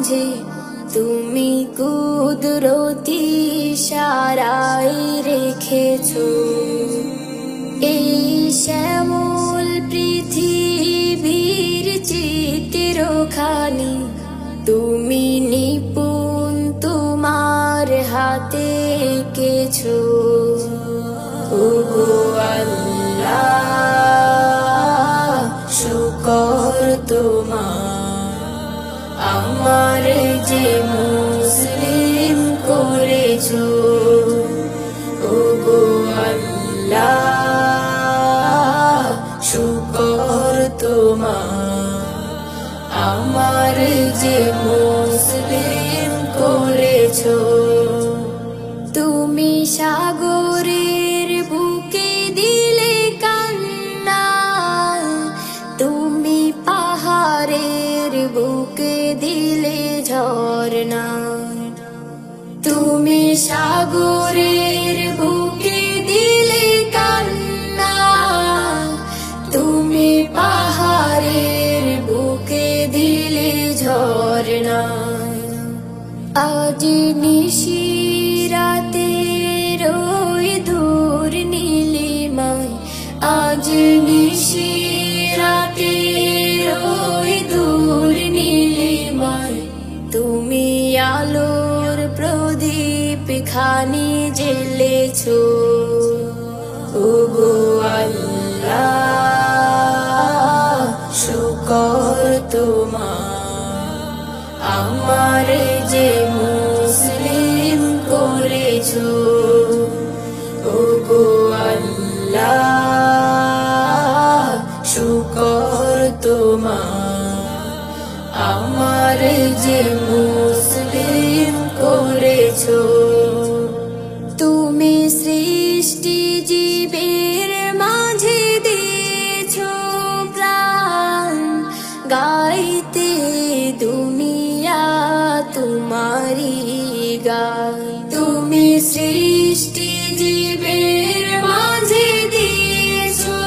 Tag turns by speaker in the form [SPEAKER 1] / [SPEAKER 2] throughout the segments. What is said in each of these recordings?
[SPEAKER 1] মাঝে তুমি কুদরতি ইশারায় রেখেছো এই শ্যামল পৃথিবীর চিত্রখানি। তুমি নিপুণ তোমার হাতে এঁকেছো। ওগো আল্লাহ, শুকর তোমার, আমার যে মুসলিম করেছো। ওগো আল্লাহ, শুকর তোমার, আমার যে মুসলিম করেছো। তুমি সাগরের বুকে দিলে কান্না, তুমি পাহাড়ের বুকে দিলে ঝরনা। তুমি সাগরের বুকে দিলে কান্না, তুমি পাহাড়ের বুকে দিলে ঝরনা। আজ নিশিরাতে রই দূর নীলিমায়, আজ নিশিরাতে রই দূর নীলিমায়, তুমি আলোর প্রদীপ খানি জ্বেলেছো। ওগো আল্লাহ, শুকর তোমার, আমার যে মুসলিম করেছো। ওগো আল্লাহ, শুকর তোমার, আমার যে মুসলিম করেছো। তুমি সৃষ্টি জীবের মাঝে দিয়েছো প্রাণ, গাইতে দুনিয়া তোমারি গান। তুমি সৃষ্টি জীবের মাঝে দিয়েছো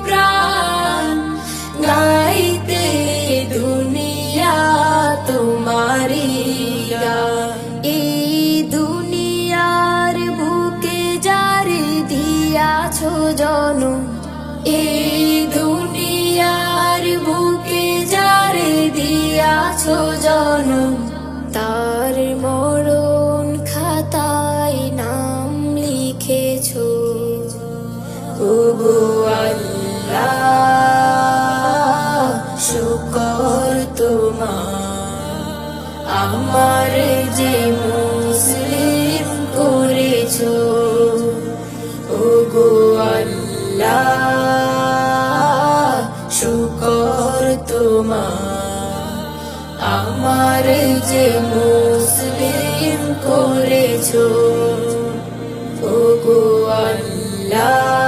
[SPEAKER 1] প্রাণ, গাইতে দুনিয়া তোমারি গান। এই দুনিয়ার বুকে যারে দিয়াছো জনম, এই দুনিয়ার বুকে যারে দিয়াছো জনম, তার মরণ খাতায় নাম লিখেছো। ওগো আল্লাহ, শুকর তোমার, আমার যে মুসলিম করেছো। ওগো আল্লাহ, শুকর তোমার, আমার যে মুসলিম করেছো। ওগো আল্লাহ।